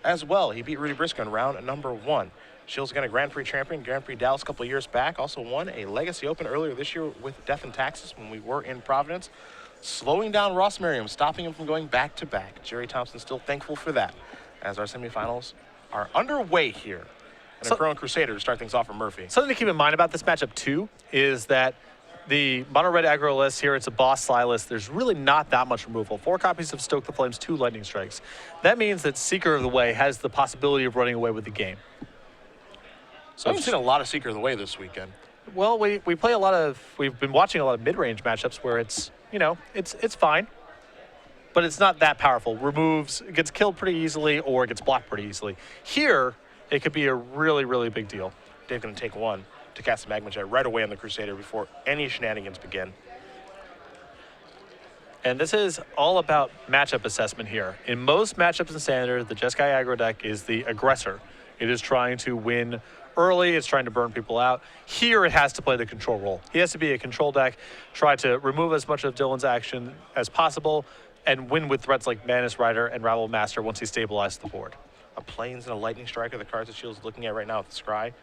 as well. He beat Rudy Briscoe in round number 1. Shiels again a Grand Prix champion, Grand Prix Dallas a couple of years back. Also won a Legacy Open earlier this year with Death and Taxes when we were in Providence. Slowing down Ross Merriam, stopping him from going back-to-back. Jerry Thompson still thankful for that as our semifinals are underway here. And a Pro and Crusader to start things off for Murphy. Something to keep in mind about this matchup, too, is that the mono red aggro list here, it's a boss Sly list. There's really not that much removal. 4 copies of Stoke the Flames, 2 Lightning Strikes. That means that Seeker of the Way has the possibility of running away with the game. So I've seen a lot of Seeker of the Way this weekend. Well, we play a lot of, we've been watching a lot of mid-range matchups where it's, you know, it's fine, but it's not that powerful. Removes, it gets killed pretty easily or it gets blocked pretty easily. Here, it could be a really, really big deal. Dave's going to take 1 to cast the Magma Jet right away on the Crusader before any shenanigans begin. And this is all about matchup assessment here. In most matchups in Standard, the Jeskai aggro deck is the aggressor. It is trying to win early, it's trying to burn people out. Here it has to play the control role. He has to be a control deck, try to remove as much of Dylan's action as possible, and win with threats like Manus Rider and Ravel Master once he stabilizes the board. A Plains and a Lightning Striker, the cards that Shields is looking at right now with the Scry.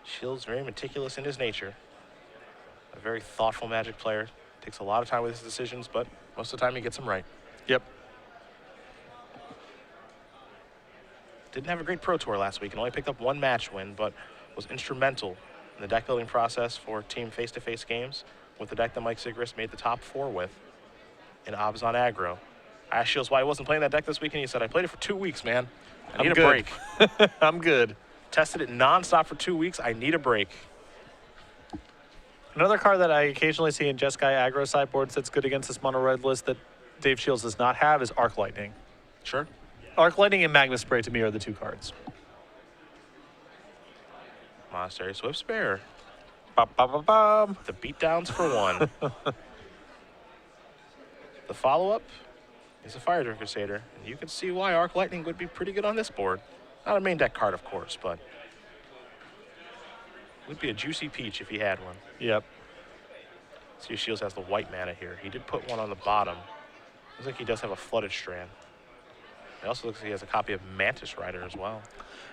Shields very meticulous in his nature. A very thoughtful Magic player. Takes a lot of time with his decisions, but most of the time he gets them right. Yep. Didn't have a great Pro Tour last week and only picked up 1 match win, but was instrumental in the deck building process for team face-to-face games with the deck that Mike Sigrist made the top 4 with in Obs on Aggro. I asked Shields why he wasn't playing that deck this week, and he said, I played it for 2 weeks, man. I need a break. I'm good. Tested it nonstop for 2 weeks. I need a break. Another card that I occasionally see in Jeskai aggro sideboards that's good against this mono red list that Dave Shields does not have is Arc Lightning. Sure. Arc Lightning and Magma Spray to me are the 2 cards. Monastery Swift Spare. Ba-ba-ba-bum. The beatdowns for 1. The follow-up is a Fire Driven Crusader, and you can see why Arc Lightning would be pretty good on this board. Not a main deck card, of course, but would be a juicy peach if he had one. Yep. See if Shields has the white mana here. He did put 1 on the bottom. Looks like he does have a Flooded Strand. It also looks like he has a copy of Mantis Rider as well.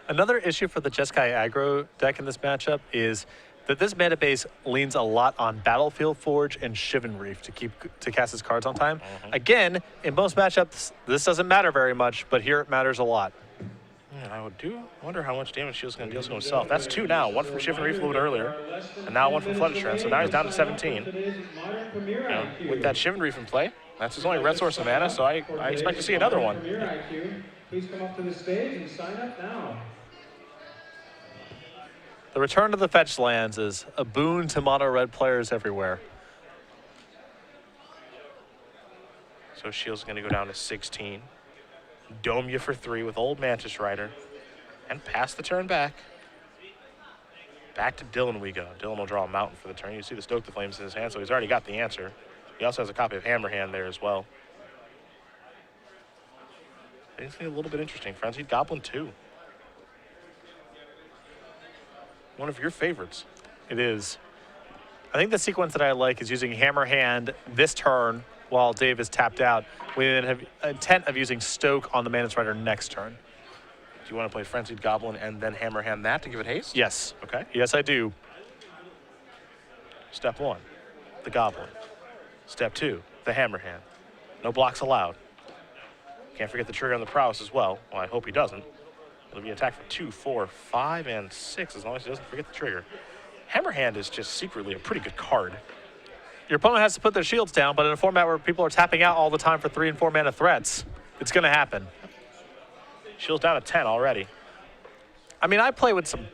Another issue for the Jeskai aggro deck in this matchup is that this mana base leans a lot on Battlefield Forge and Shivan Reef to cast his cards on time. Again, in most matchups, this doesn't matter very much, but here it matters a lot. Man, I wonder how much damage Shields is going to deal to himself. That's 2 now. 1 from Shivan Reef a little bit earlier, and now 1 from Flooded Strand. So now he's down to 17. And with that Shivan Reef in play, that's his only red source of mana, so I expect to see another one. Please come up to the stage and sign up now. The return to the fetch lands is a boon to mono red players everywhere. So Shields is going to go down to 16. Dome you for 3 with old Mantis Rider. And pass the turn back. Back to Dylan we go. Dylan will draw a mountain for the turn. You see the Stoke the Flames in his hand, so he's already got the answer. He also has a copy of Hammerhand there as well. It's going to be a little bit interesting. Frenzied Goblin 2. One of your favorites. It is. I think the sequence that I like is using Hammerhand this turn while Dave is tapped out. We then have intent of using Stoke on the Mantis Rider next turn. Do you want to play Frenzied Goblin and then Hammerhand that to give it haste? Yes. Okay. Yes, I do. Step 1, the Goblin. Step 2, the Hammerhand. No blocks allowed. Can't forget the trigger on the Prowess as well. Well, I hope he doesn't. It'll be attacked for 2, 4, 5, and 6 as long as he doesn't forget the trigger. Hammerhand is just secretly a pretty good card. Your opponent has to put their shields down, but in a format where people are tapping out all the time for 3 and 4 mana threats, it's going to happen. Shields down to 10 already. I mean, I play with some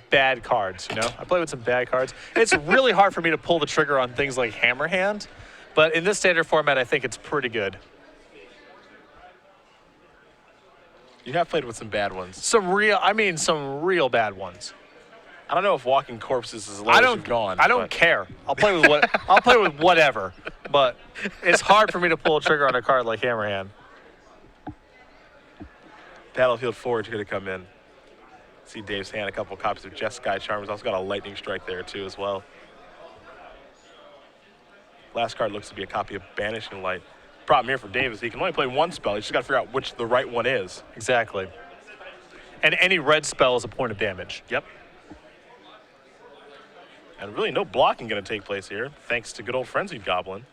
bad cards, you know? I play with some bad cards. It's really hard for me to pull the trigger on things like Hammerhand, but in this standard format, I think it's pretty good. You have played with some bad ones. Some real bad ones. I don't know if Walking Corpses is as low as you've gone. I don't care. I'll play with what I'll play with whatever. But it's hard for me to pull a trigger on a card like Hammerhand. Battlefield Forge going to come in. See Dave's hand, a couple of copies of Jeskai Charms. Also got a Lightning Strike there too as well. Last card looks to be a copy of Banishing Light. problem here for Dave is he can only play one spell. He's just got to figure out which the right one is. Exactly. And any red spell is a point of damage. Yep. And really no blocking going to take place here, thanks to good old Frenzied Goblin.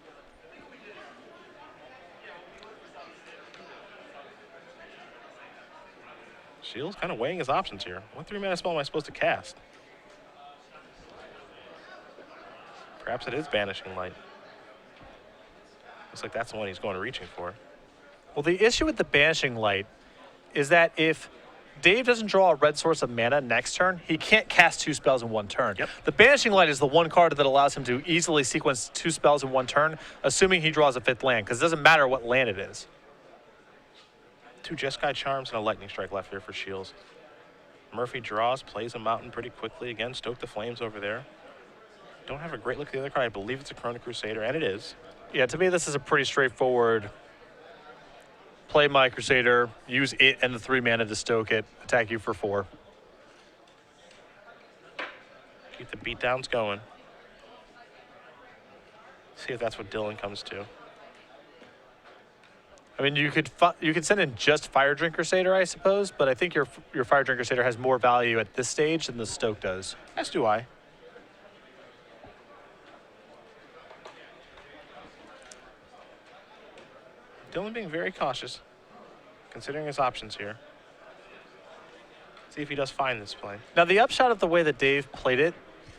Shiels kind of weighing his options here. What 3-mana spell am I supposed to cast? Perhaps it is Banishing Light. Looks like that's the one he's going reaching for. Well, the issue with the Banishing Light is that if Dave doesn't draw a red source of mana next turn, he can't cast 2 spells in 1 turn. Yep. The Banishing Light is the one card that allows him to easily sequence 2 spells in 1 turn, assuming he draws a 5th land, because it doesn't matter what land it is. 2 Jeskai Charms and a Lightning Strike left here for Shiels. Murphy draws, plays a mountain pretty quickly. Again, Stoke the Flames over there. Don't have a great look at the other card. I believe it's a Chrono Crusader, and it is. Yeah, to me, this is a pretty straightforward play my Crusader, use it and the 3 mana to stoke it, attack you for 4. Keep the beatdowns going. See if that's what Dylan comes to. I mean, you could send in just Fire Drink Crusader, I suppose, but I think your Fire Drink Crusader has more value at this stage than the Stoke does. As do I. Dylan being very cautious, considering his options here. See if he does find this play. Now, the upshot of the way that Dave played it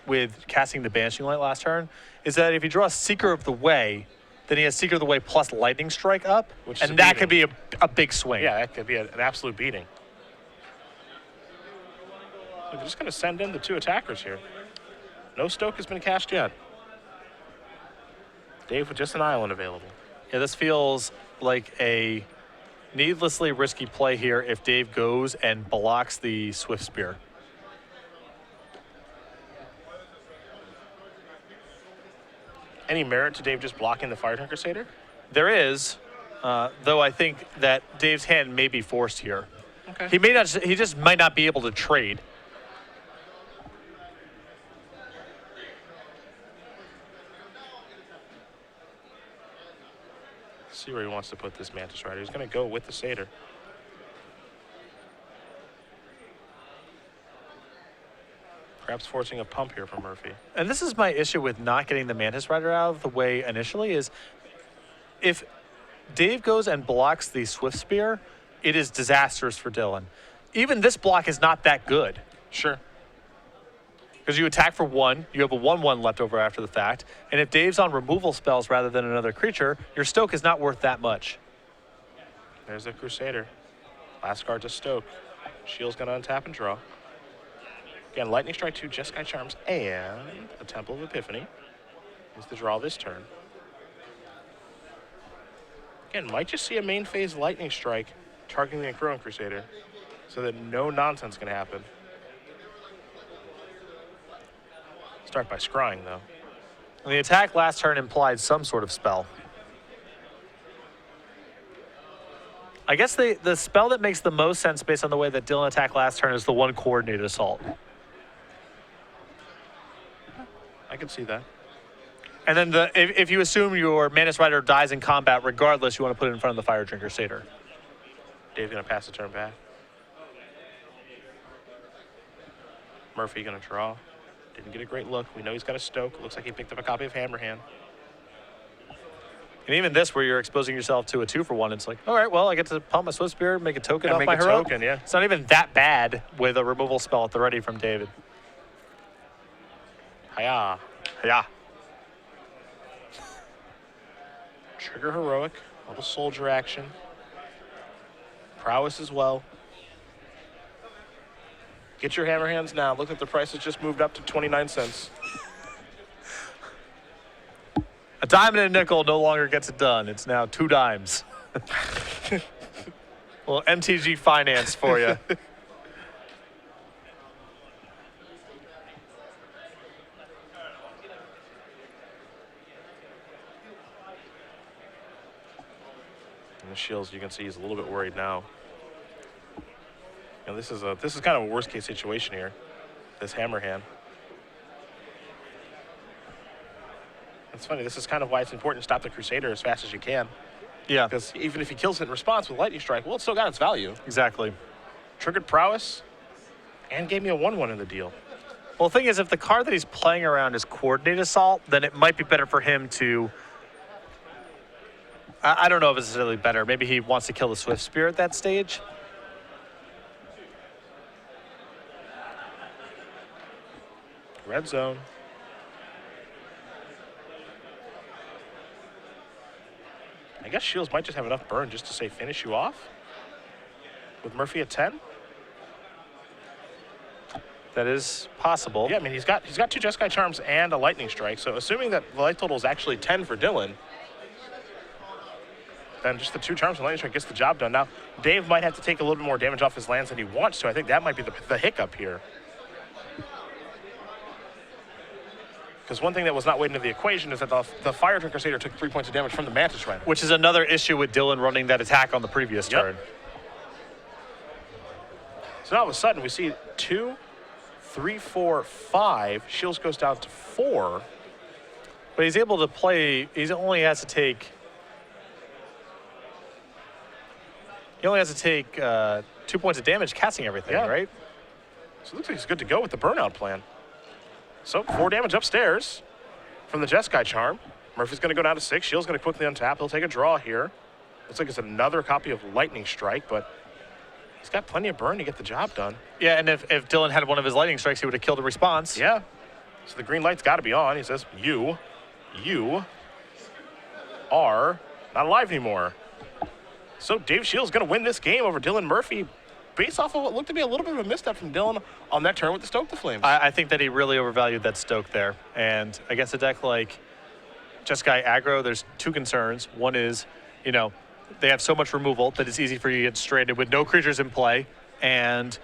with casting the Banishing Light last turn is that if he draws Seeker of the Way, then he has Seeker of the Way plus Lightning Strike up, Which is and that could be a big swing. Yeah, that could be an absolute beating. We're just going to send in the 2 attackers here. No Stoke has been cast yet. Dave with just an island available. Yeah, this feels like a needlessly risky play here if Dave goes and blocks the Swift Spear. Any merit to Dave just blocking the Fire Drink Crusader? There is, though I think that Dave's hand may be forced here. Okay. He just might not be able to trade. See where he wants to put this Mantis Rider. He's going to go with the Satyr. Perhaps forcing a pump here from Murphy. And this is my issue with not getting the Mantis Rider out of the way initially is if Dave goes and blocks the Swift Spear, it is disastrous for Dylan. Even this block is not that good. Sure. Because you attack for 1, you have a 1/1 left over after the fact, and if Dave's on removal spells rather than another creature, your Stoke is not worth that much. There's the Crusader. Last card to Stoke. Shield's going to untap and draw. Again, Lightning Strike 2, Jeskai Charms, and a Temple of Epiphany is the draw this turn. Again, might just see a main phase Lightning Strike targeting the Chrono Crusader so that no nonsense can happen. Start by scrying, though. And the attack last turn implied some sort of spell. I guess the spell that makes the most sense based on the way that Dylan attacked last turn is the 1 Coordinated Assault. I could see that. And then if you assume your Mantis Rider dies in combat regardless, you want to put it in front of the Fire Drinker Satyr. Dave's going to pass the turn back. Murphy going to draw. Didn't get a great look. We know he's got a Stoke. Looks like he picked up a copy of Hammerhand. And even this, where you're exposing yourself to a 2-for-1, it's like, all right, well, I get to pump my Swift Spear, make a token And off make my a hero. token, yeah. It's not even that bad with a removal spell at the ready from David. Hiya. Yeah. Trigger Heroic. A little soldier action. Prowess as well. Get your Hammerhands now. Look at the price has just moved up to 29 cents. A dime and a nickel no longer gets it done. It's now 2 dimes. Well, MTG finance for you. And the Shields, you can see he's a little bit worried now. And this is kind of a worst case situation here. This Hammerhand. It's funny. This is kind of why it's important to stop the Crusader as fast as you can. Yeah. Because even if he kills it in response with Lightning Strike, well, it's still got its value. Exactly. Triggered Prowess, and gave me a 1/1 in the deal. Well, the thing is, if the card that he's playing around is Coordinate Assault, then it might be better for him to... I don't know if it's necessarily better. Maybe he wants to kill the Swift Spear at that stage. Red zone. I guess Shiels might just have enough burn just to say finish you off. With Murphy at 10. That is possible. Yeah, I mean, he's got 2 Jeskai Charms and a Lightning Strike. So assuming that the life total is actually 10 for Dylan, then just the 2 Charms and Lightning Strike gets the job done. Now, Dave might have to take a little bit more damage off his lands than he wants to. I think that might be the hiccup here. Because one thing that was not weighed into the equation is that the Fire Drink Crusader took 3 points of damage from the Mantis Rider. Which is another issue with Dylan running that attack on the previous turn. So now all of a sudden we see 2, 3, 4, 5. Shields goes down to 4. But he's able to play, he only has to take 2 points of damage casting everything, right? So it looks like he's good to go with the burnout plan. So 4 damage upstairs from the Jeskai Charm. Murphy's going to go down to 6. Shields going to quickly untap. He'll take a draw here. Looks like it's another copy of Lightning Strike, but he's got plenty of burn to get the job done. Yeah, and if Dylan had one of his Lightning Strikes, he would have killed a response. Yeah. So the green light's got to be on. He says, you are not alive anymore. So Dave Shields going to win this game over Dylan Murphy based off of what looked to be a little bit of a misstep from Dylan on that turn with the Stoke the Flames. I think that he really overvalued that Stoke there. And against a deck like Jeskai Aggro, there's 2 concerns. One is, they have so much removal that it's easy for you to get stranded with no creatures in play, and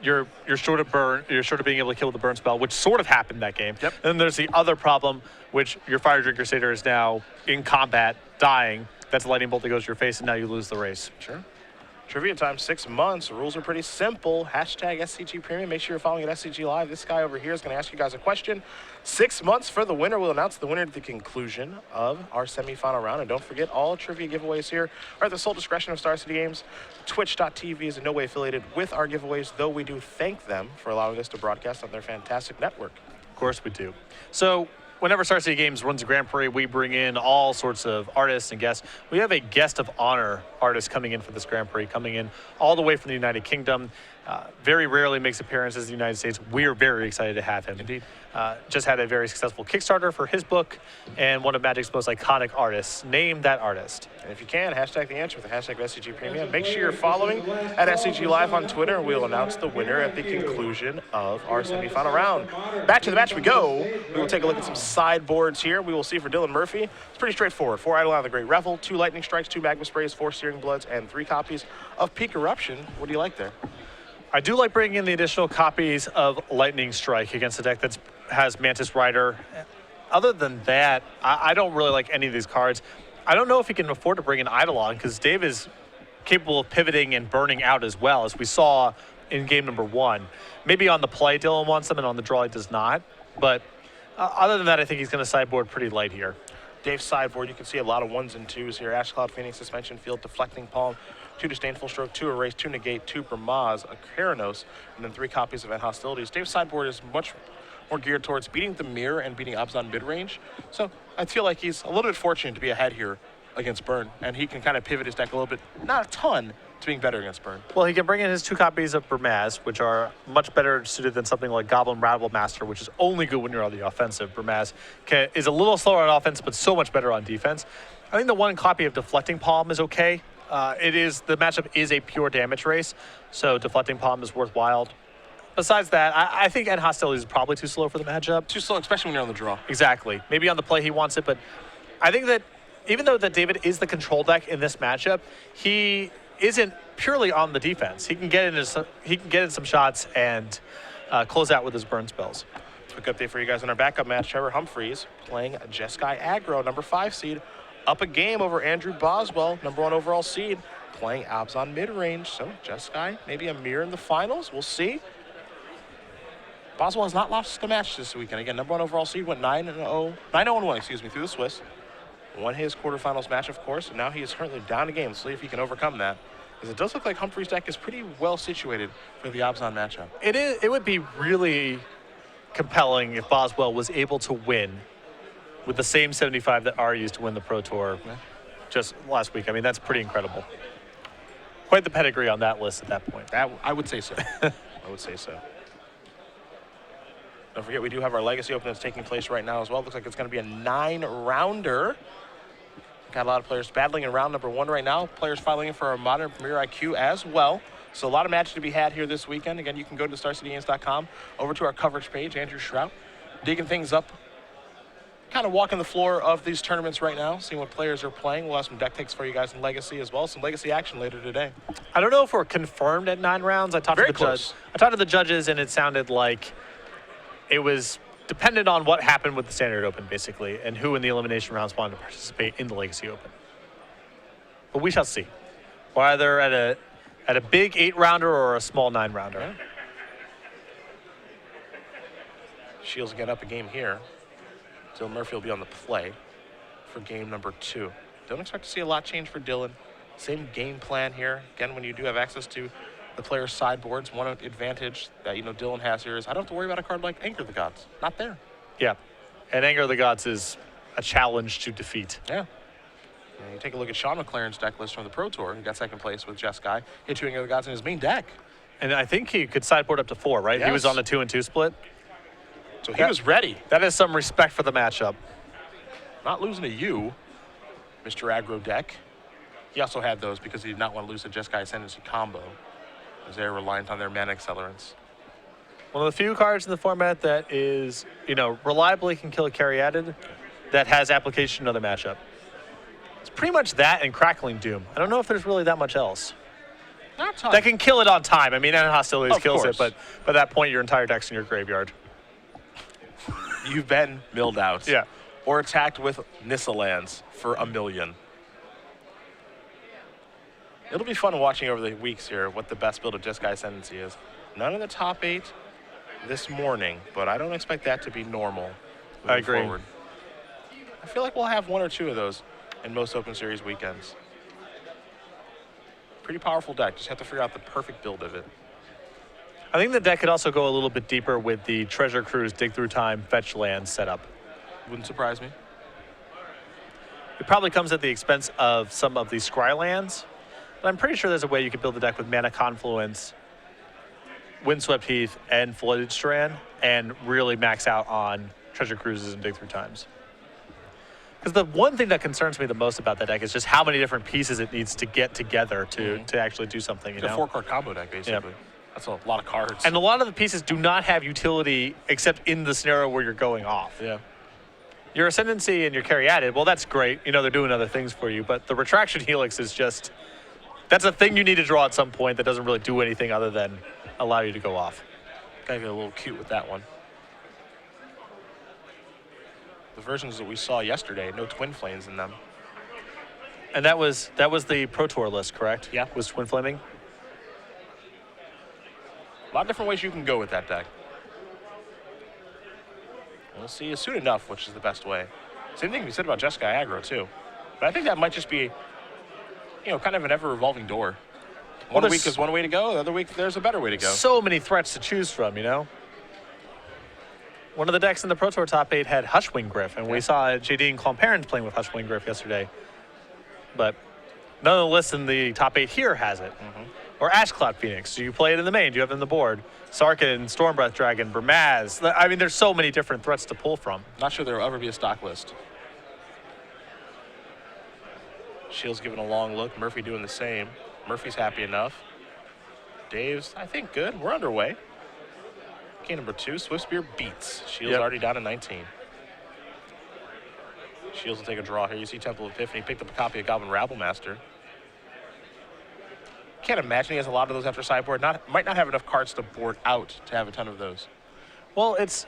you're short of burn. You're short of being able to kill with the burn spell, which sort of happened that game. Yep. Then there's the other problem, which your Fire Drink Crusader is now in combat, dying. That's a lightning bolt that goes to your face, and now you lose the race. Sure. Trivia time, 6 months. The rules are pretty simple. Hashtag SCG Premium. Make sure you're following at SCG Live. This guy over here is going to ask you guys a question. 6 months for the winner. We'll announce the winner at the conclusion of our semifinal round. And don't forget, all trivia giveaways here are at the sole discretion of Star City Games. Twitch.tv is in no way affiliated with our giveaways, though we do thank them for allowing us to broadcast on their fantastic network. Of course we do. So whenever Star City Games runs a Grand Prix, we bring in all sorts of artists and guests. We have a guest of honor artist coming in for this Grand Prix, coming in all the way from the United Kingdom. Very rarely makes appearances in the United States. We are very excited to have him. Indeed. Just had a very successful Kickstarter for his book, and one of Magic's most iconic artists. Name that artist. And if you can, hashtag the answer with the hashtag SCG Premium. Make sure you're following at SCG Live on Twitter, and we'll announce the winner at the conclusion of our semifinal round. Back to the match we go. We will take a look at some sideboards here. We will see for Dylan Murphy. It's pretty straightforward. 4 Eidolon of the Great Revel, 2 Lightning Strikes, 2 Magma Sprays, 4 Searing Bloods, and 3 copies of Peak Eruption. What do you like there? I do like bringing in the additional copies of Lightning Strike against a deck that has Mantis Rider. Other than that, I don't really like any of these cards. I don't know if he can afford to bring in Eidolon, because Dave is capable of pivoting and burning out as well, as we saw in game number 1. Maybe on the play, Dylan wants them, and on the draw, he does not. But other than that, I think he's going to sideboard pretty light here. Dave's sideboard, you can see a lot of 1s and 2s here. Ash Cloud, Phoenix, Suspension Field, Deflecting Palm, 2 Disdainful Stroke, 2 Erase, 2 Negate, 2 Bramaz, a Keranos, and then 3 copies of End Hostilities. Dave's sideboard is much more geared towards beating the mirror and beating Abzan mid-range. So I feel like he's a little bit fortunate to be ahead here against Burn, and he can kind of pivot his deck a little bit, not a ton, to being better against Burn. Well, he can bring in his 2 copies of Bramaz, which are much better suited than something like Goblin Rattle Master, which is only good when you're on the offensive. Bramaz is a little slower on offense, but so much better on defense. I think the 1 copy of Deflecting Palm is okay. The matchup is a pure damage race, so Deflecting Palm is worthwhile. Besides that, I think End Hostilities is probably too slow for the matchup. Too slow, especially when you're on the draw. Exactly. Maybe on the play he wants it, but I think that even though that David is the control deck in this matchup, he isn't purely on the defense. He can get in some shots and close out with his burn spells. Quick update for you guys on our backup match. Trevor Humphreys playing Jeskai Aggro, number 5 seed, up a game over Andrew Boswell, number 1 overall seed, playing Abzan mid-range. So Jeskai, maybe a mirror in the finals. We'll see. Boswell has not lost a match this weekend. Again, number 1 overall seed, went 9-0-1, through the Swiss. Won his quarterfinals match, of course, and now he is currently down a game. Let's see if he can overcome that. Because it does look like Humphrey's deck is pretty well situated for the Abzan matchup. It would be really compelling if Boswell was able to win with the same 75 that R used to win the Pro Tour just last week. I mean, that's pretty incredible. Quite the pedigree on that list at that point. I would say so. I would say so. Don't forget, we do have our Legacy Open that's taking place right now as well. Looks like it's going to be a 9-rounder. Got a lot of players battling in round number 1 right now. Players filing in for our Modern Premier IQ as well. So a lot of matches to be had here this weekend. Again, you can go to StarCityGames.com, over to our coverage page, Andrew Shrout, digging things up, kind of walking the floor of these tournaments right now, seeing what players are playing. We'll have some deck takes for you guys in Legacy as well. Some Legacy action later today. I don't know if we're confirmed at 9 rounds. I talked to the judges, and it sounded like it was dependent on what happened with the Standard Open, basically, and who in the elimination rounds wanted to participate in the Legacy Open. But we shall see. We're either at a big 8-rounder or a small 9-rounder. Yeah. Shiels get up a game here. Dylan Murphy will be on the play for game number 2. Don't expect to see a lot change for Dylan. Same game plan here. Again, when you do have access to the player's sideboards, one advantage that Dylan has here is I don't have to worry about a card like Anger of the Gods. Not there. Yeah, and Anger of the Gods is a challenge to defeat. Yeah. And you take a look at Sean McLaren's deck list from the Pro Tour. He got second place with Jeskai. Hit 2 Anger of the Gods in his main deck. And I think he could sideboard up to 4, right? Yes. He was on a 2-2 split. So he was ready. That is some respect for the matchup. Not losing to you, Mr. Aggro deck. He also had those because he did not want to lose the Jeskai Ascendancy combo, as they're reliant on their mana accelerants. One of the few cards in the format that is, reliably can kill a Caryatid that has application in another matchup. It's pretty much that and Crackling Doom. I don't know if there's really that much else. Not tough. That can kill it on time. I mean, and Hostilities kills course. it, but by that point, your entire deck's in your graveyard. You've been milled out. Yeah. Or attacked with Nissa lands for $1 million. It'll be fun watching over the weeks here what the best build of Jeskai Ascendancy is. None of the top 8 this morning, but I don't expect that to be normal. I agree. Forward. I feel like we'll have 1 or 2 of those in most Open Series weekends. Pretty powerful deck. Just have to figure out the perfect build of it. I think the deck could also go a little bit deeper with the Treasure Cruise Dig Through Time fetch land setup. Wouldn't surprise me. It probably comes at the expense of some of the Scry lands, but I'm pretty sure there's a way you could build the deck with Mana Confluence, Windswept Heath, and Flooded Strand, and really max out on Treasure Cruises and Dig Through Times. Because the one thing that concerns me the most about that deck is just how many different pieces it needs to get together to actually do something. It's a 4-card combo deck, basically. Yep. That's a lot of cards. And a lot of the pieces do not have utility except in the scenario where you're going off. Yeah. Your Ascendancy and your Caryatid, well, that's great. They're doing other things for you. But the Retraction Helix is just, that's a thing you need to draw at some point that doesn't really do anything other than allow you to go off. Gotta get a little cute with that one. The versions that we saw yesterday, no Twin Flames in them. And that was the Pro Tour list, correct? Yeah. Was Twin Flaming? A lot of different ways you can go with that deck. We'll see soon enough which is the best way. Same thing we said about Jeskai Aggro, too. But I think that might just be, kind of an ever-revolving door. One week is one way to go, the other week there's a better way to go. So many threats to choose from, One of the decks in the Pro Tour top 8 had Hushwing Griff, and we saw JD and Clomparens playing with Hushwing Griff yesterday. But none of the lists in the top 8 here has it. Or Ashcloud Phoenix. Do you play it in the main? Do you have it on the board? Sarkhan, Stormbreath Dragon, Vermaz. I mean, there's so many different threats to pull from. Not sure there will ever be a stock list. Shields giving a long look. Murphy doing the same. Murphy's happy enough. Dave's, I think, good. We're underway. Game number 2, Swiftspear beats. Shields already down to 19. Shields will take a draw here. You see Temple of Epiphany picked up a copy of Goblin Rabblemaster. Can't imagine he has a lot of those after sideboard. Might not have enough cards to board out to have a ton of those. Well, it's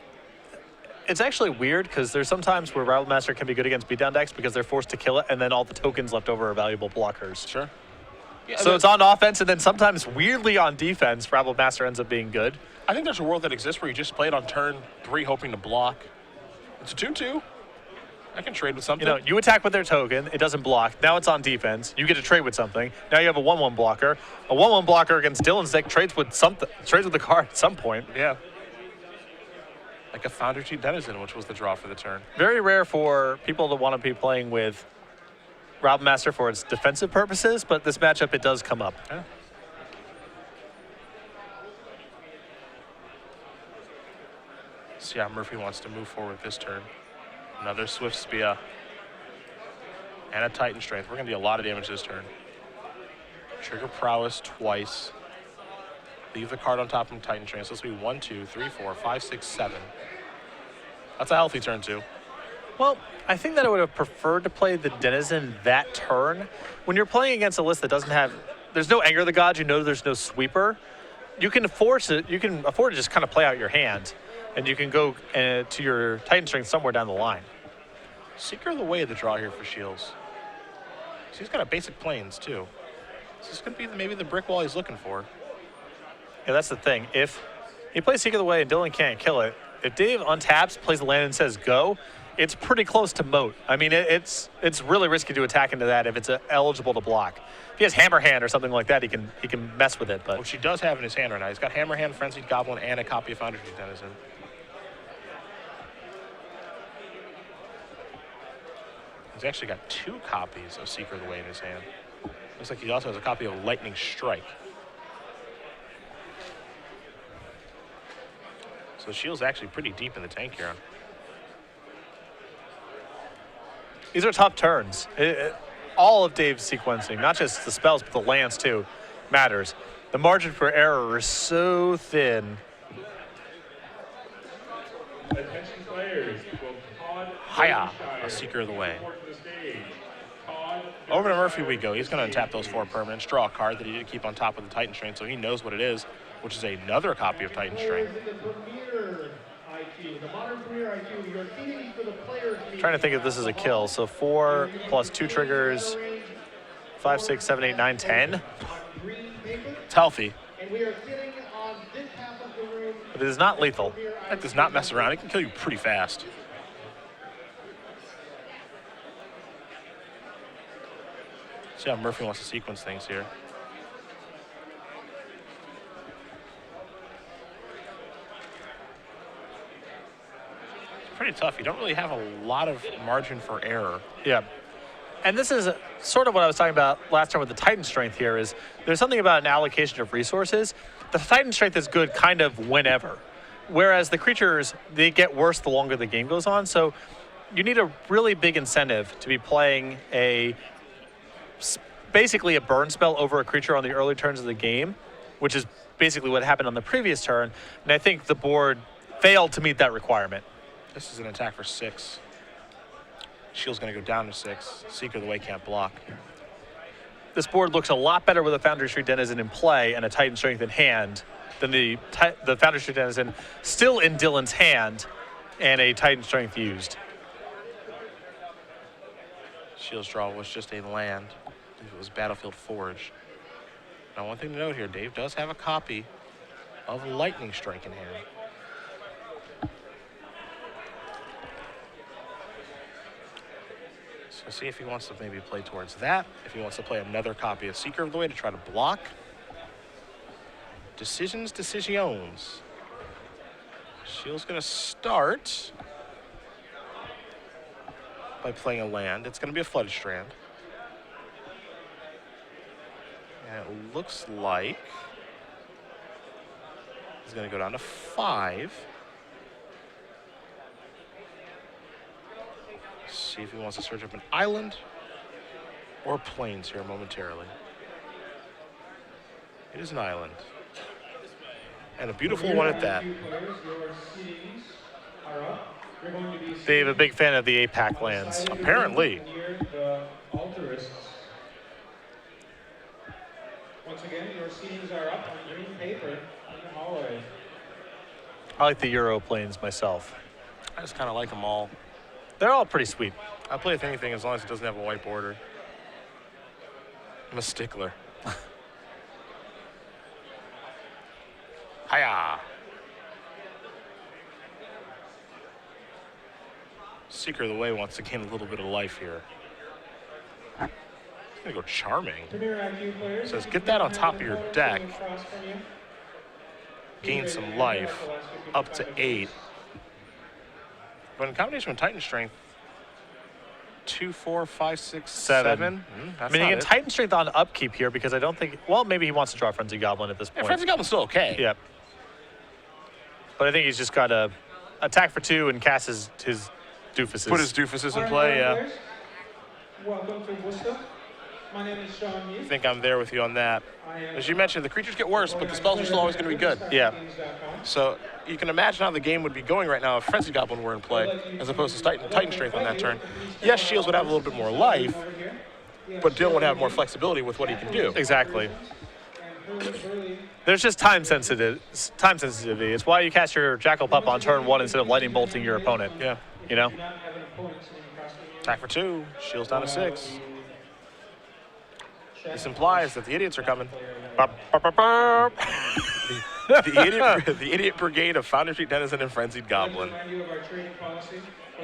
actually weird because there's some times where Rabblemaster can be good against beatdown decks because they're forced to kill it, and then all the tokens left over are valuable blockers. Sure. Yeah, so it's on offense, and then sometimes weirdly on defense, Rabblemaster ends up being good. I think there's a world that exists where you just play it on turn 3 hoping to block. It's a 2-2. I can trade with something. You know, you attack with their token. It doesn't block. Now it's on defense. You get to trade with something. Now you have a 1/1 blocker. A 1/1 blocker against Dylan's deck trades with something. Trades with the card at some point. Yeah. Like a Foundry Chief Denizen, which was the draw for the turn. Very rare for people to want to be playing with Robin Master for its defensive purposes, but this matchup, it does come up. Yeah. See how Murphy wants to move forward this turn. Another Swift Spear. And a Titan Strength. We're going to do a lot of damage this turn. Trigger Prowess twice. Leave the card on top from Titan Strength. So this will be 1, 2, 3, 4, 5, 6, 7. That's a healthy turn, too. Well, I think that I would have preferred to play the Denizen that turn. When you're playing against a list that doesn't have, there's no Anger of the Gods, you know there's no sweeper, you can afford to just kind of play out your hand, and you can go to your Titan Strength somewhere down the line. Seeker of the Way of the draw here for Shiels. So he's got a basic planes, too. This is going to be maybe the brick wall he's looking for. Yeah, that's the thing. If he plays Seeker of the Way and Dylan can't kill it, if Dave untaps, plays the land and says go, it's pretty close to moat. I mean, it's really risky to attack into that if it's eligible to block. If he has Hammer Hand or something like that, he can mess with it. But which he does have in his hand right now. He's got Hammer Hand, Frenzied Goblin, and a copy of Foundry Chief Denizen. He's actually got 2 copies of Seeker of the Way in his hand. Looks like he also has a copy of Lightning Strike. So Shields actually pretty deep in the tank here. these are tough turns. All of Dave's sequencing, not just the spells, but the lands too, matters. The margin for error is so thin. Attention players. Hiya, a Seeker of the Way. Over to Murphy we go. He's going to untap those 4 permanents, draw a card that he did keep on top of the Titan Strength, so he knows what it is, which is another copy of Titan Strength. Trying to think if this is a kill. So 4 plus 2 triggers, 5, 6, 7, 8, 9, 10. It's healthy. But it is not lethal. That does not mess around. It can kill you pretty fast. See how Murphy wants to sequence things here. It's pretty tough. You don't really have a lot of margin for error. Yeah. And this is sort of what I was talking about last time with the Titan Strength here is there's something about an allocation of resources. The Titan Strength is good kind of whenever. Whereas the creatures, they get worse the longer the game goes on. So you need a really big incentive to be playing basically a burn spell over a creature on the early turns of the game, which is basically what happened on the previous turn. And I think the board failed to meet that requirement. This is an attack for 6. Shield's going to go down to 6. Seeker of the Way can't block. This board looks a lot better with a Foundry Street Denizen in play and a Titan Strength in hand than the Foundry Street Denizen still in Dylan's hand and a Titan Strength used. Shield's draw was just a land. It was Battlefield Forge. Now, one thing to note here, Dave does have a copy of Lightning Strike in hand. So see if he wants to maybe play towards that. If he wants to play another copy of Seeker of the Way to try to block. Decisions. Shield's going to start by playing a land. It's going to be a Flooded Strand. And it looks like he's going to go down to 5. See if he wants to search up an island or plains here momentarily. It is an island. And a beautiful one at that. Dave, a big fan of the 8-pack lands. Apparently. Once again, your seedings are up on green paper in the hallway. I like the Euro planes myself. I just kind of like them all. They're all pretty sweet. I'll play with anything as long as it doesn't have a white border. I'm a stickler. Hiya! Seeker of the Way wants to gain a little bit of life here. He's gonna go Charming. Says get that on top of your deck. Gain some life. Up to 8. But in combination with Titan Strength, 2, 4, 5, 6, 7. I mean, he can Titan Strength on upkeep here because I don't think. Well, maybe he wants to draw Frenzy Goblin at this point. Yeah, Frenzy Goblin's still okay. Yep. But I think he's just got to attack for 2 and cast his doofuses. Put his doofuses in play, yeah. Welcome to Worcester. My name is Sean Yee. I think I'm there with you on that. As you mentioned, the creatures get worse, but the spells are still always going to be good. Yeah. So you can imagine how the game would be going right now if Frenzy Goblin were in play, as opposed to Titan Strength on that turn. Yes, Shields would have a little bit more life, but Dylan would have more flexibility with what he can do. Exactly. There's just time sensitivity. It's why you cast your Jackal Pup on turn 1 instead of lightning bolting your opponent. Yeah. You know? Attack for 2. Shields down to 6. This implies that the idiots are coming. The idiot brigade of Foundry Street Denizen and Frenzied Goblin.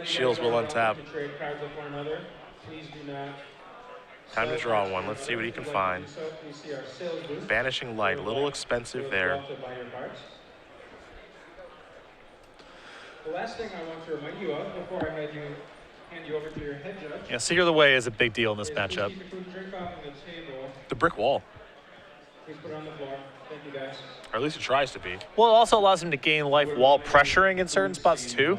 Shields will untap. Time to draw one. Let's see what he can find. Banishing Light, a little expensive there. The last thing I want to remind you of before I hand you over to your head judge. Yeah, Seeker of the Way is a big deal in this matchup. The brick wall. Please put it on the floor. Thank you, guys. Or at least it tries to be. Well, it also allows him to gain life while pressuring in certain spots too.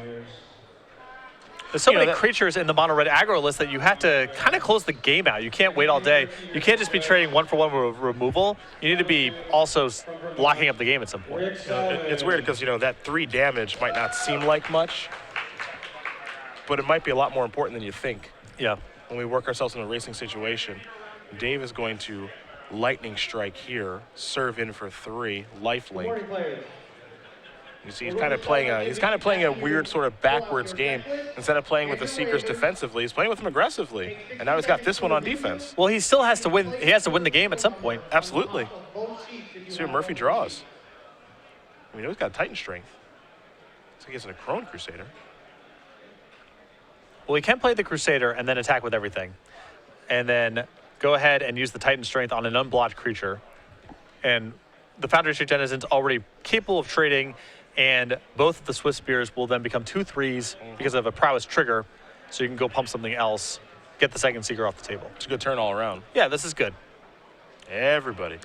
There's so many creatures in the mono red aggro list that you have to kind of close the game out. You can't wait all day. You can't just be trading 1-for-1 removal. You need to be also locking up the game at some point. It's weird because, that 3 damage might not seem like much, but it might be a lot more important than you think. Yeah. When we work ourselves in a racing situation, Dave is going to Lightning Strike here, serve in for 3, lifelink. You see, he's kind of playing a weird sort of backwards game. Instead of playing with the Seekers defensively, he's playing with them aggressively. And now he's got this one on defense. Well, he still has to win. He has to win the game at some point. Absolutely. See what Murphy draws. We know he's got Titan Strength. So he gets a Crone Crusader. Well, he can play the Crusader and then attack with everything. And then go ahead and use the Titan Strength on an unblocked creature. And the Foundry Street Denizen's already capable of trading, and both of the Swift Spears will then become 2/3s because of a prowess trigger, so you can go pump something else, get the second Seeker off the table. It's a good turn all around. Yeah, this is good. Everybody.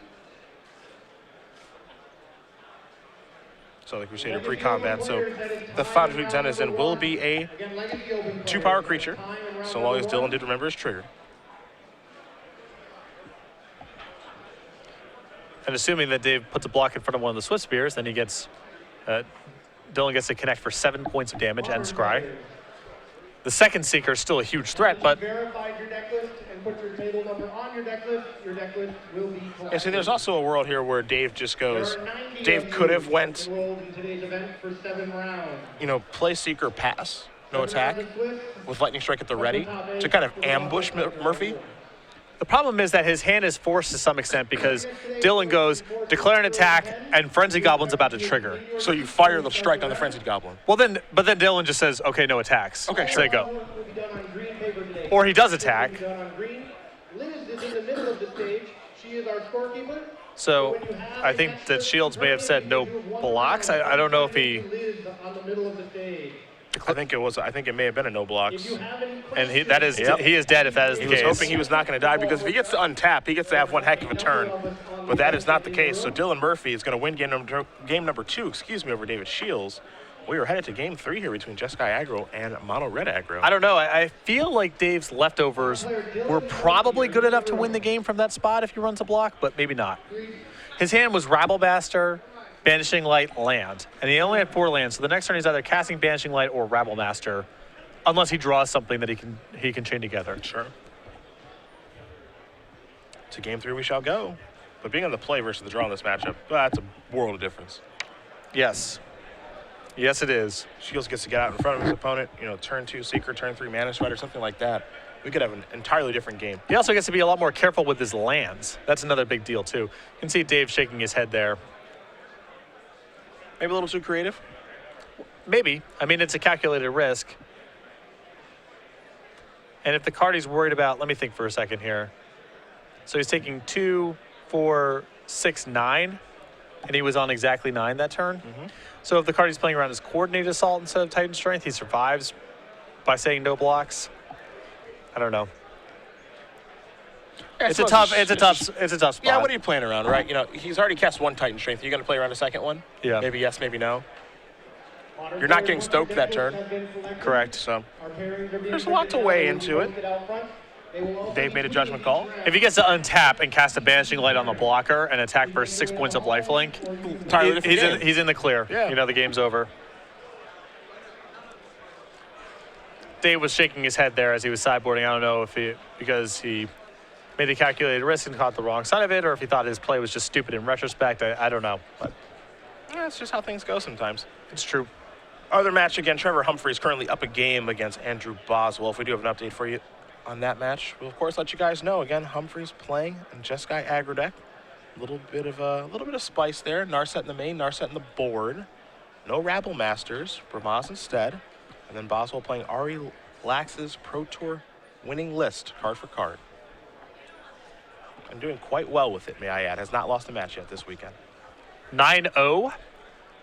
So the Crusader pre-combat. So the Foundry Street Denizen will be a 2-power creature, so long as Dylan did remember his trigger. And assuming that Dave puts a block in front of one of the Swift Spears, then he gets, Dylan gets to connect for 7 points of damage and scry. The second Seeker is still a huge threat, but... Verified your deck list and put your table number on your deck list will be collected. Yeah, see, there's also a world here where Dave just goes, Dave could have went, play Seeker, pass, no attack, with Lightning Strike at the ready, to kind of ambush Murphy. The problem is that his hand is forced to some extent because Dylan goes, declare an attack, and Frenzy Goblin's about to trigger. So you fire the strike on the Frenzied Goblin. Well, then Dylan just says, okay, no attacks. Okay, so sure. they go. Or he does attack. So I think that Shields may have said no blocks. I don't know if he... I think it may have been a no blocks. And he is dead if that is the case. He was hoping he was not going to die because if he gets to untap, he gets to have one heck of a turn. But that is not the case. So Dylan Murphy is going to win game number 2, over David Shields. We are headed to game 3 here between Jeskai Aggro and Mono Red Aggro. I don't know. I feel like Dave's leftovers were probably good enough to win the game from that spot if he runs a block, but maybe not. His hand was Rabblemaster, Banishing Light, land. And he only had 4 lands, so the next turn he's either casting Banishing Light or Rabblemaster, unless he draws something that he can chain together. Sure. To game 3 we shall go. But being on the play versus the draw in this matchup, that's a world of difference. Yes. Yes, it is. Shields gets to get out in front of his opponent, turn 2 Seeker, turn 3 Mana Strider, something like that. We could have an entirely different game. He also gets to be a lot more careful with his lands. That's another big deal, too. You can see Dave shaking his head there. Maybe a little too creative? Maybe. I mean, it's a calculated risk. And if the card he's worried about, let me think for a second here. So he's taking 2, 4, 6, 9, and he was on exactly 9 that turn. So if the card he's playing around is Coordinated Assault instead of Titan Strength, he survives by saying no blocks. I don't know. Yeah, It's a tough spot. Yeah, what are you playing around, right? You know, he's already cast 1 Titan Strength. Are you going to play around a second one? Yeah. Maybe yes, maybe no. You're not getting stoked that turn. Correct. So there's a lot to weigh into it. Dave made a judgment call. If he gets to untap and cast a Banishing Light on the blocker and attack for 6 points of lifelink, he's in the clear. Yeah. You know, the game's over. Dave was shaking his head there as he was sideboarding. I don't know if because he made a calculated risk and caught the wrong side of it, or if he thought his play was just stupid in retrospect. I don't know. But Yeah, it's just how things go sometimes. it's true. Other match again, Trevor Humphreys currently up a game against Andrew Boswell. If we do have an update for you on that match, we'll of course let you guys know. Again, Humphreys playing in Jeskai aggro deck. A little bit of spice there. Narset in the main, Narset in the board. No Rabble Masters, Bramaz instead. And then Boswell playing Ari Lax's Pro Tour winning list, card for card. I'm doing quite well with it, may I add. Has not lost a match yet this weekend. 9-0.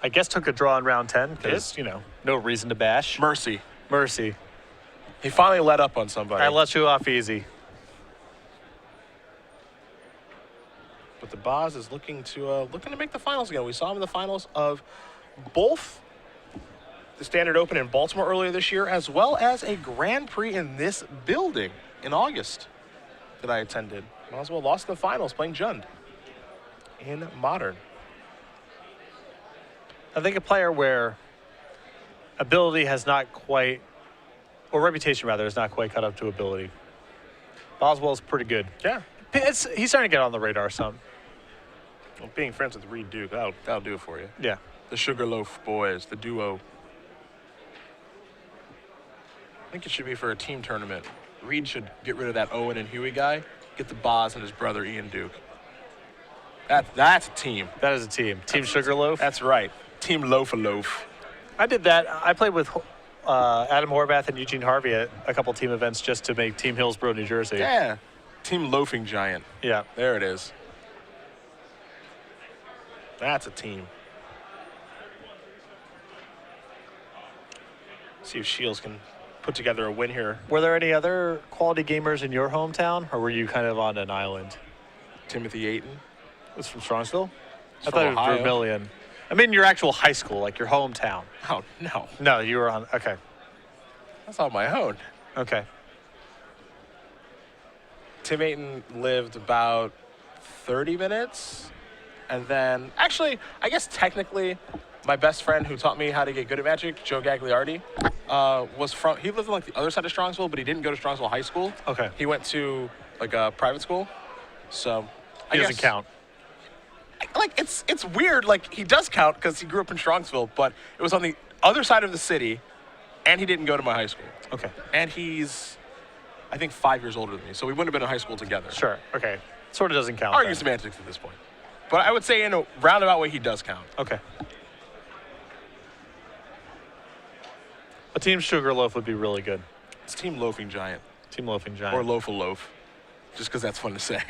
I guess took a draw in round 10 because, you know, no reason to bash. Mercy. He He finally let up on somebody. I let you off easy. But the Boz is looking to make the finals again. We saw him in the finals of both the Standard Open in Baltimore earlier this year, as well as a Grand Prix in this building in August that I attended. Boswell lost in the finals playing Jund in Modern. I think a player where ability has not quite, or reputation rather, has not quite caught up to ability. Boswell's pretty good. Yeah. He's starting to get on the radar some. Well, being friends with Reed Duke, that'll do it for you. Yeah. The Sugarloaf Boys, the duo. I think it should be for a team tournament. Reed should get rid of that Owen and Huey guy, get the Boz and his brother Ian Duke. That's a team. That is a team. Team Sugarloaf. That's right. Team Loaf-a-Loaf. I did that. I played with Adam Horvath and Eugene Harvey at a couple team events just to make Team Hillsborough, New Jersey. Yeah. Team Loafing Giant. Yeah. There it is. That's a team. See if Shiels can put together a win here. Were there any other quality gamers in your hometown, or were you kind of on an island? Timothy Ayton. Was from Strongsville? I from thought it was Ohio. Vermillion. I mean your actual high school, like your hometown. Oh, no. No, you were on. Okay. That's on my own. Okay. Tim Ayton lived about 30 minutes. And then, actually, I guess technically, my best friend who taught me how to get good at Magic, Joe Gagliardi, he lived on like the other side of Strongsville, but he didn't go to Strongsville High School. Okay. He went to like a private school. So He doesn't count. Like, it's weird. Like, he does count because he grew up in Strongsville, but it was on the other side of the city, and he didn't go to my high school. Okay. And he's, I think, 5 years older than me, so we wouldn't have been in high school together. Sure. Okay. Sort of doesn't count. Argue then. semantics at this point. But I would say in a roundabout way, he does count. Okay. A Team Sugarloaf would be really good. It's Team Loafing Giant. Team Loafing Giant. Or Loaf-a-Loaf, just because that's fun to say.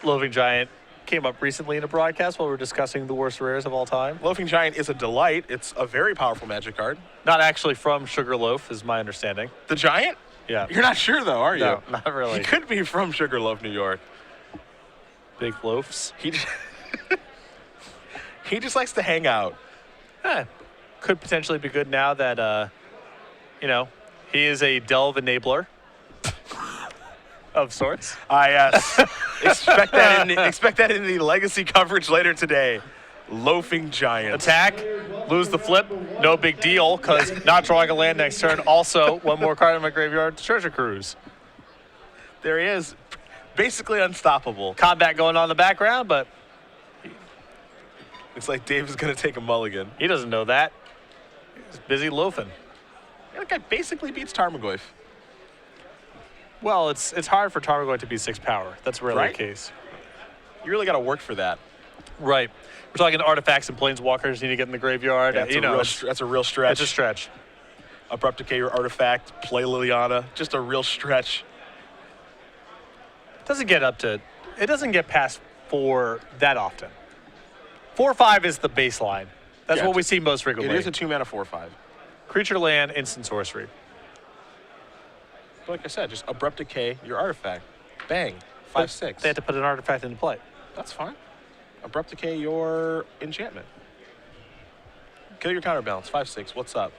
Loafing Giant came up recently in a broadcast while we were discussing the worst rares of all time. Loafing Giant is a delight. It's a very powerful Magic card. Not actually from Sugarloaf, is my understanding. The Giant? Yeah. You're not sure, though, are you? No, not really. He could be from Sugarloaf, New York. Big loafs. He just likes to hang out. Could potentially be good now that, he is a delve enabler of sorts. Yes. expect that in the legacy coverage later today. Loafing Giant. Attack, lose the flip, no big deal, because not drawing a land next turn. Also, one more card in my graveyard, Treasure Cruise. There he is. Basically unstoppable. Combat going on in the background, but It's like Dave is going to take a mulligan. he doesn't know that. He's busy loafing. That guy basically beats Tarmogoyf. Well, it's hard for Tarmogoyf to be 6 power. That's rarely Right? the case. You really got to work for that. Right. We're talking artifacts and planeswalkers need to get in the graveyard. That's a real stretch. It's a stretch. Abrupt Decay your artifact, play Liliana. Just a real stretch. It doesn't get past 4 that often. 4/5 is the baseline. That's Yeah, what we see most It frequently. is a 2-mana 4/5. Creature, land, instant sorcery. But like I said, just Abrupt Decay your artifact. Bang. 5/6. They had to put an artifact into play. That's fine. Abrupt Decay your enchantment. Kill your counterbalance. 5/6. What's up?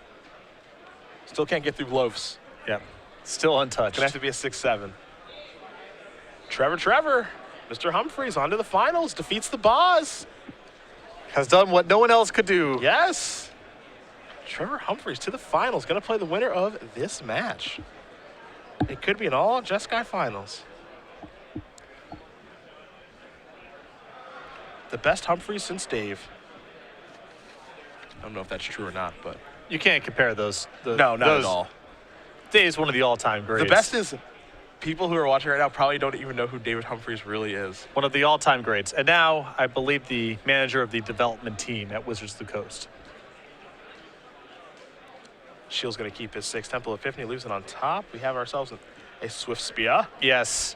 Still can't get through loafs. Yep. Still untouched. Gonna have to be a 6/7. Trevor. Mr. Humphreys on to the finals. Defeats the boss. Has done what no one else could do. Yes. Trevor Humphreys to the finals. Gonna play the winner of this match. It could be an all Jeskai finals. The best Humphreys since Dave. I don't know if that's true or not, but You can't compare those. no, not at all. Dave's one of the all-time greats. The best is people who are watching right now probably don't even know who David Humphreys really is. One of the all-time greats. And now, I believe, the manager of the development team at Wizards of the Coast. Shiels going to keep his 6 Temple Epiphany, leaves it on top. We have ourselves a Swift Spear. Yes.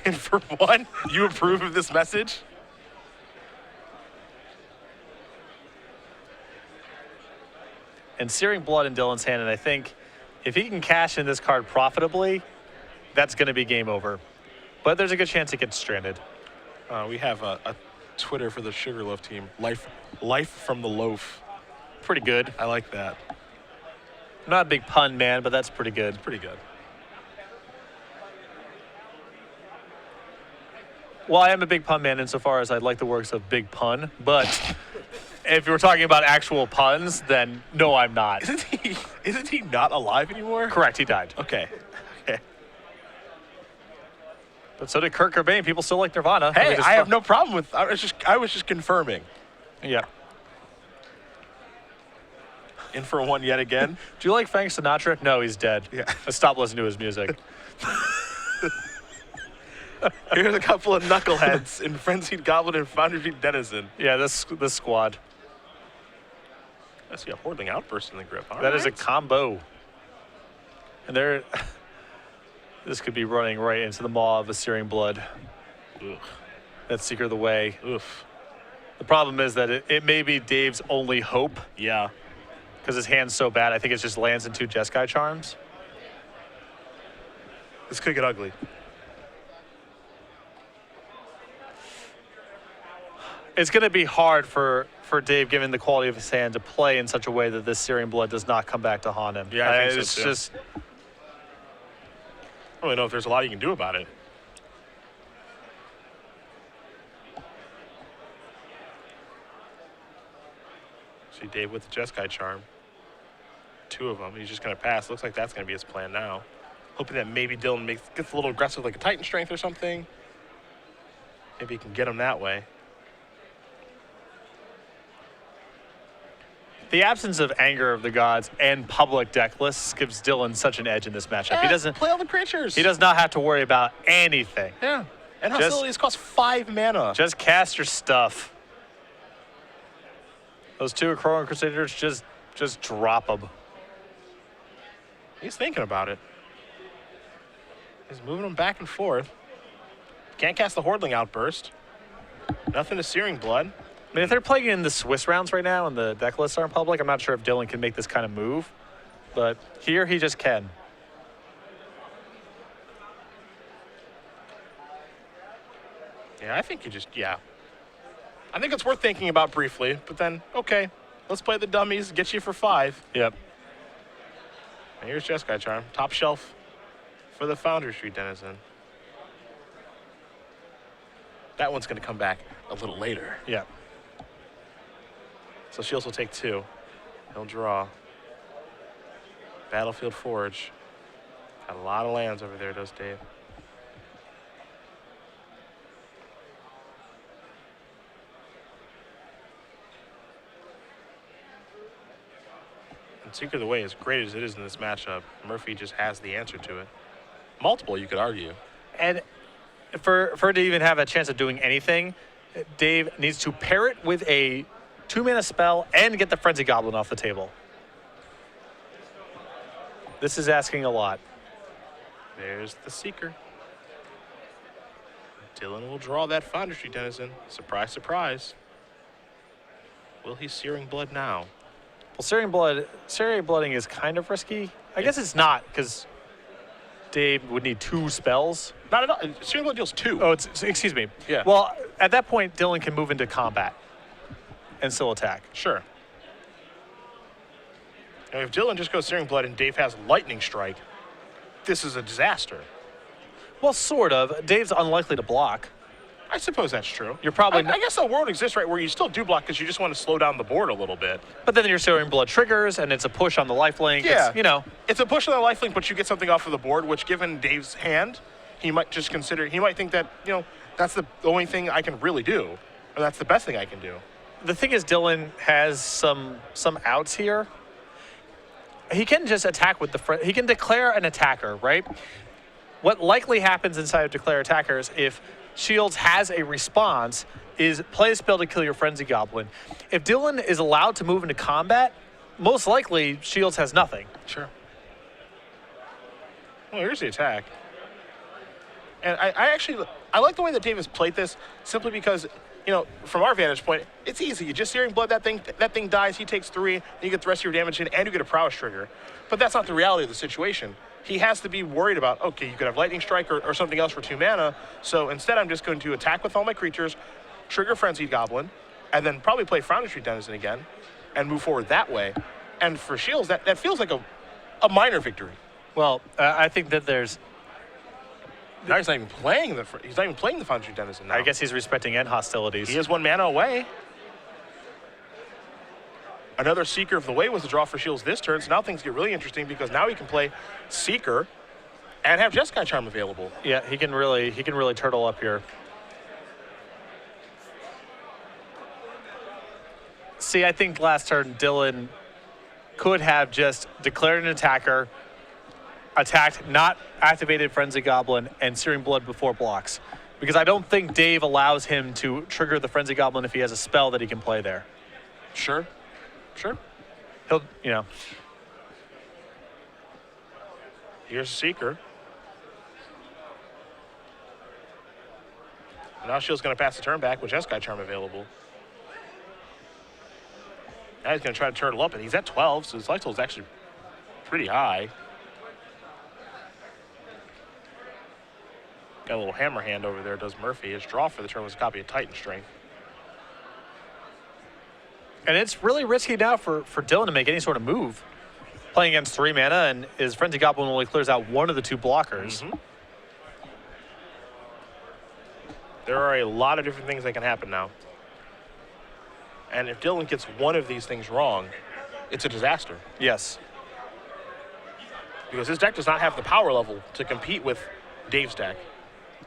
And for one, you approve of this message? And Searing Blood in Dylan's hand, and I think if he can cash in this card profitably, that's going to be game over. But there's a good chance it gets stranded. We have a Twitter for the Sugarloaf team. Life from the loaf. Pretty good. I like that. I'm not a big pun man, but that's pretty good. Pretty good. Well, I am a big pun man insofar as I like the works of Big Pun, but if we're talking about actual puns, then no, I'm not. Isn't he not alive anymore? Correct, he died. Okay. Okay. But so did Kurt Cobain. People still like Nirvana. Hey, I have no problem with. I was just confirming. Yeah. In for one yet again. Do you like Frank Sinatra? No, he's dead. Yeah. I stopped listening to his music. Here's a couple of knuckleheads in Frenzied Goblin and Foundry Denizen. Yeah, this squad. I see a Hordling Outburst in the grip. That is a combo. And there, this could be running right into the maw of a Searing Blood. Ugh. That's Seeker of the Way. Oof. The problem is that it may be Dave's only hope Yeah. because his hand's so bad. I think it just lands in 2 Jeskai Charms. This could get ugly. It's going to be hard for Dave, given the quality of his hand, to play in such a way that this Searing Blood does not come back to haunt him. Yeah, I think so, it's too. just I don't really know if there's a lot you can do about it. See Dave with the Jeskai Charm. 2 of them. He's just going to pass. Looks like that's going to be his plan now. Hoping that maybe Dylan gets a little aggressive like a Titan Strength or something. Maybe he can get him that way. the absence of Anger of the Gods and public deck lists gives Dylan such an edge in this matchup. He doesn't play all the creatures. He does not have to worry about anything. Yeah. And Just- hostilities cost 5 mana. Just cast your stuff. Those 2 Acroan Crusaders, just drop them. He's thinking about it. He's moving them back and forth. Can't cast the Hordling Outburst. Nothing to Searing Blood. I mean, if they're playing in the Swiss rounds right now and the deck lists aren't public, I'm not sure if Dylan can make this kind of move. But here he just can. Yeah, I think I think it's worth thinking about briefly, but then, okay, let's play the dummies, get you for 5. Yep. And here's Jeskai Charm, top shelf for the Foundry Street Denizen. That one's going to come back a little later. Yep. So Shiels will take 2. He'll draw. Battlefield Forge. Got a lot of lands over there, does Dave. And Seeker of the Way, as great as it is in this matchup, Murphy just has the answer to it. Multiple, you could argue. And for it to even have a chance of doing anything, Dave needs to pair it with a 2-mana spell and get the Frenzy Goblin off the table. This is asking a lot. There's the Seeker. Dylan will draw that Foundry Denizen. Surprise, surprise. Will he Searing Blood now? Well, Searing Blooding is kind of risky. I guess it's not, because Dave would need 2 spells. Not at all. Searing Blood deals 2. Oh, excuse me. Yeah. Well, at that point, Dylan can move into combat and still attack. Sure. And if Dylan just goes Searing Blood and Dave has Lightning Strike, this is a disaster. Well, sort of. Dave's unlikely to block. I suppose that's true. You're probably I guess the world exists, right, where you still do block because you just want to slow down the board a little bit. But then your Searing Blood triggers, and it's a push on the lifelink. Yeah. It's, you know. It's a push on the lifelink, but you get something off of the board, which given Dave's hand, he might just consider, he might think that, you know, that's the only thing I can really do. Or that's the best thing I can do. The thing is, Dylan has some outs here. He can just attack with the he can declare an attacker, right? What likely happens inside of declare attackers if Shields has a response is play a spell to kill your Frenzy Goblin. If Dylan is allowed to move into combat, most likely Shields has nothing. Sure. Well, here's the attack. And I like the way that Dave has played this simply because, you know, from our vantage point, it's easy. You just Searing Blood, that thing dies, he takes 3, then you get the rest of your damage in, and you get a prowess trigger. But that's not the reality of the situation. He has to be worried about, okay, you could have Lightning Strike or something else for 2 mana, so instead I'm just going to attack with all my creatures, trigger Frenzied Goblin, and then probably play Foundry Denizen again, and move forward that way. And for Shields, that feels like a minor victory. Well, I think that there's... Now he's not even playing the Foundry Denizen now. I guess he's respecting end hostilities. He is 1 mana away. Another Seeker of the Way was the draw for Shields this turn, so now things get really interesting because now he can play Seeker and have Jeskai Charm available. Yeah, he can really turtle up here. See, I think last turn Dylan could have just declared an attacker, attacked, not activated Frenzy Goblin, and Searing Blood before blocks. Because I don't think Dave allows him to trigger the Frenzy Goblin if he has a spell that he can play there. Sure. Sure. He'll, you know. Here's Seeker. Now Shields going to pass the turn back with Jeskai Charm available. Now he's going to try to turtle up, and he's at 12, so his life total is actually pretty high. Got a little hammer hand over there, does Murphy. His draw for the turn was a copy of Titan Strength. And it's really risky now for Dylan to make any sort of move. Playing against 3 mana, and his Frenzy Goblin only clears out 1 of the 2 blockers. Mm-hmm. There are a lot of different things that can happen now. And if Dylan gets one of these things wrong, it's a disaster. Yes. Because his deck does not have the power level to compete with Dave's deck.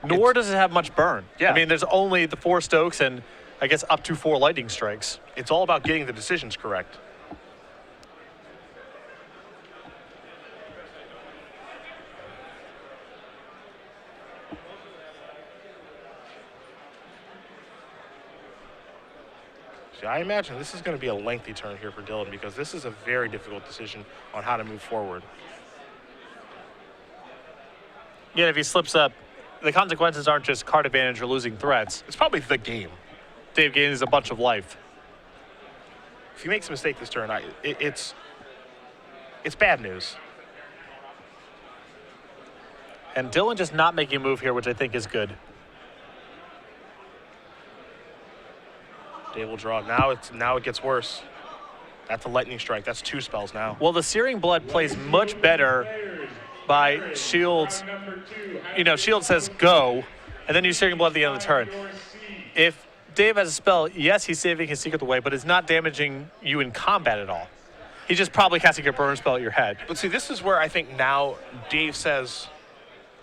Nor does it have much burn. Yeah. I mean, there's only the 4 Stokes and I guess up to 4 Lightning Strikes. It's all about getting the decisions correct. See, I imagine this is going to be a lengthy turn here for Dylan because this is a very difficult decision on how to move forward. Yeah, if he slips up, the consequences aren't just card advantage or losing threats. It's probably the game. Dave gains a bunch of life. If he makes a mistake this turn, it's bad news. And Dylan just not making a move here, which I think is good. Dave will draw. Now it gets worse. That's a Lightning Strike. That's 2 spells now. Well, the Searing Blood plays much better by Shields. You know, Shields says go, and then you Searing Blood at the end of the turn. If Dave has a spell, yes, he's saving his Secret away, but it's not damaging you in combat at all. He's just probably casting a burn spell at your head. But see, this is where I think now Dave says,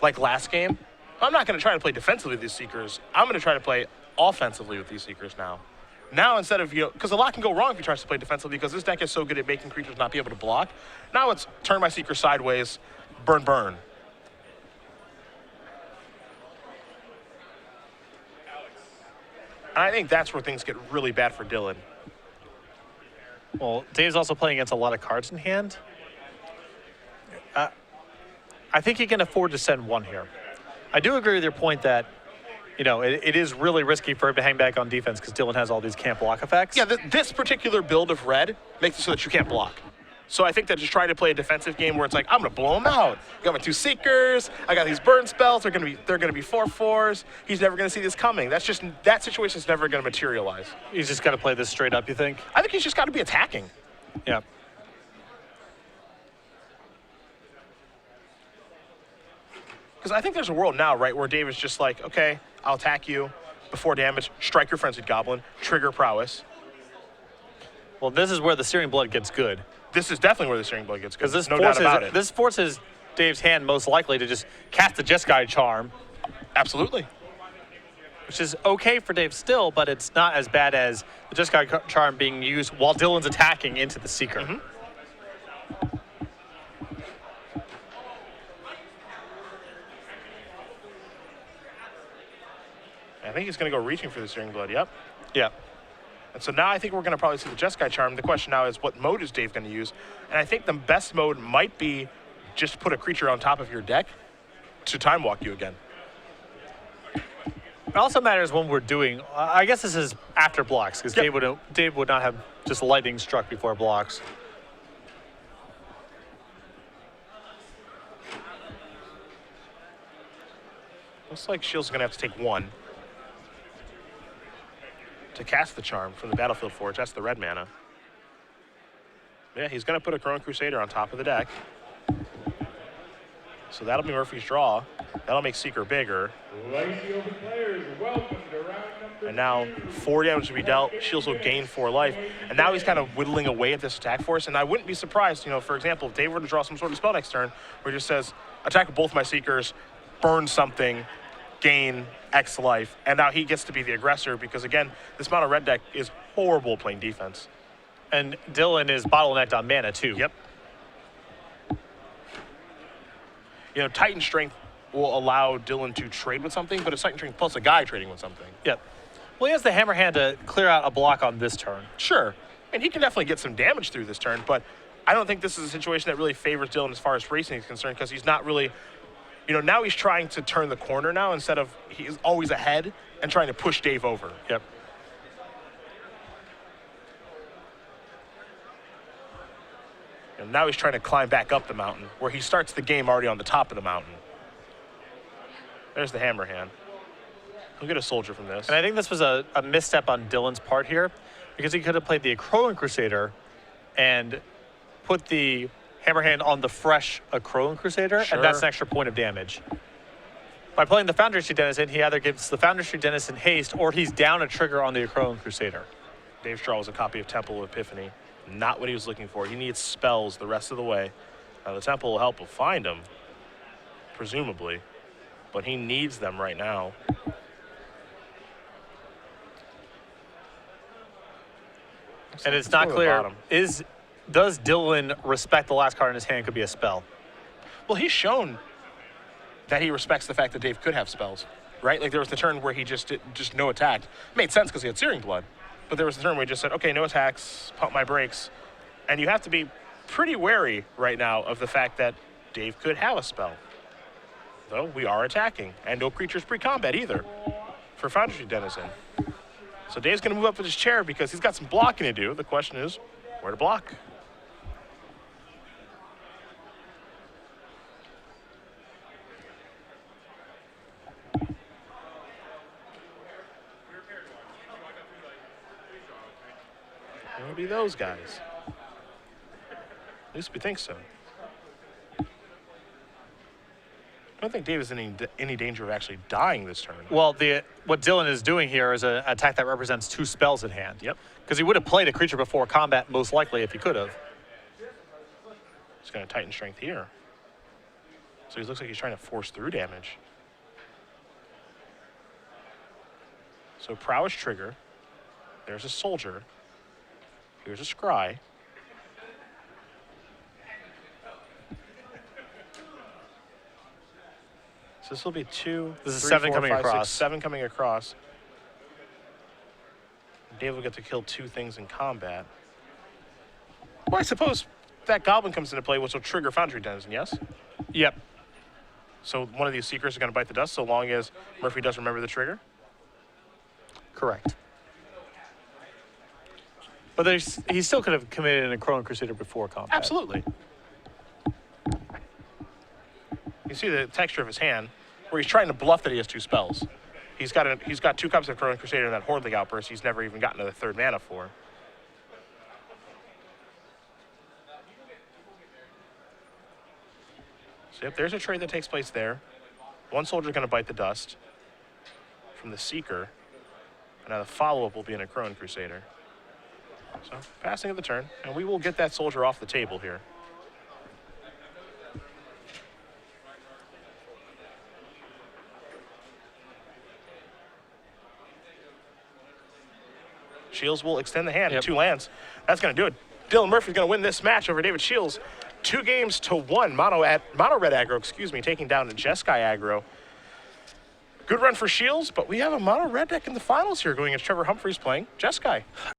like last game, I'm not going to try to play defensively with these Seekers. I'm going to try to play offensively with these Seekers now. Now instead of, because a lot can go wrong if he tries to play defensively because this deck is so good at making creatures not be able to block. Now it's turn my Seeker sideways, burn, burn. And I think that's where things get really bad for Dylan. Well, Dave's also playing against a lot of cards in hand. I think he can afford to send one here. I do agree with your point that, you know, it is really risky for him to hang back on defense because Dylan has all these can't block effects. Yeah, this particular build of red makes it so that you can't block. So I think that just trying to play a defensive game where it's like, I'm gonna blow him out. I got my 2 Seekers, I got these burn spells, they're gonna be 4/4s. He's never gonna see this coming. That situation's never gonna materialize. He's just got to play this straight up, you think? I think he's just gotta be attacking. Yeah. Because I think there's a world now, right, where Dave is just like, okay, I'll attack you before damage, strike your Frenzied Goblin, trigger prowess. Well, this is where the Searing Blood gets good. This is definitely where the Searing Blood gets good. Because this, no doubt about it. This forces Dave's hand most likely to just cast the Jeskai Charm. Absolutely. Which is okay for Dave still, but it's not as bad as the Jeskai Charm being used while Dylan's attacking into the Seeker. Mm-hmm. I think he's going to go reaching for the Searing Blood, yep. Yeah. And so now I think we're going to probably see the Jeskai Charm. The question now is, what mode is Dave going to use? And I think the best mode might be just put a creature on top of your deck to time walk you again. It also matters when we're doing, I guess this is after blocks, because Yep. Dave would not have just lightning struck before blocks. Looks like Shiels is going to have to take 1 to cast the Charm from the Battlefield Forge. That's the red mana. Yeah, he's going to put a Crone Crusader on top of the deck. So that'll be Murphy's Draw. That'll make Seeker bigger. Legacy Open players, welcome to round number And now 4 damage to be dealt. Shields will gain 4 life. And now he's kind of whittling away at this attack force. And I wouldn't be surprised, you know, for example, if Dave were to draw some sort of spell next turn where he just says, attack with both my Seekers, burn something, gain X life. And now he gets to be the aggressor because, again, this mono red deck is horrible playing defense. And Dylan is bottlenecked on mana, too. Yep. You know, Titan Strength will allow Dylan to trade with something, but it's Titan Strength plus a guy trading with something. Yep. Well, he has the Hammer Hand to clear out a block on this turn. Sure. And he can definitely get some damage through this turn, but I don't think this is a situation that really favors Dylan as far as racing is concerned because he's not really, you know, now he's trying to turn the corner now instead of he's always ahead and trying to push Dave over. Yep. And now he's trying to climb back up the mountain where he starts the game already on the top of the mountain. There's the Hammer Hand. He'll get a soldier from this. And I think this was a misstep on Dylan's part here because he could have played the Crone Crusader and put the Hammer Hand on the fresh Crone Crusader, Sure. and that's an extra point of damage. By playing the Foundry Street Denizen, he either gives the Foundry Street Denizen haste or he's down a trigger on the Crone Crusader. Dave's draw was a copy of Temple of Epiphany. Not what he was looking for. He needs spells the rest of the way. Now the Temple will help him find them, presumably, but he needs them right now. And it's not Toward the clear, bottom. does Dylan respect the last card in his hand could be a spell? Well, he's shown that he respects the fact that Dave could have spells, right? Like there was the turn where he just no attacked. It made sense because he had Searing Blood. But there was the turn where he just said, okay, no attacks, pump my brakes. And you have to be pretty wary right now of the fact that Dave could have a spell. Though we are attacking, and no creatures pre-combat either for Foundry Street Denizen. So Dave's going to move up with his chair because he's got some blocking to do. The question is, where to block? It would be those guys. At least we think so. I don't think Dave is in any danger of actually dying this turn. Well, what Dylan is doing here is an attack that represents 2 spells in hand. Yep. Because he would have played a creature before combat, most likely, if he could have. He's going to Titan Strength here. So he looks like he's trying to force through damage. So Prowess trigger. There's a soldier. Here's a scry. So this will be 2. This is 3, 7 4, coming 5, 6, across. 7 coming across. Dave will get to kill 2 things in combat. Well, I suppose that goblin comes into play, which will trigger Foundry Denizen, yes? Yep. So one of these Seekers is going to bite the dust so long as Murphy does remember the trigger. Correct. But he still could have committed in a Chrono Crusader before combat. Absolutely. You see the texture of his hand, where he's trying to bluff that he has 2 spells. He's got 2 copies of Chrono Crusader and that Horde League Outburst he's never even gotten to the 3rd mana for. So yep, there's a trade that takes place there. One soldier's going to bite the dust from the Seeker. And now the follow-up will be in a Chrono Crusader. So passing of the turn, and we will get that soldier off the table here. Shiels will extend the hand, Yep. 2 lands. That's going to do it. Dylan Murphy's going to win this match over David Shiels. 2 games to 1. Mono red aggro, taking down the Jeskai aggro. Good run for Shiels, but we have a mono red deck in the finals here going against Trevor Humphreys playing Jeskai.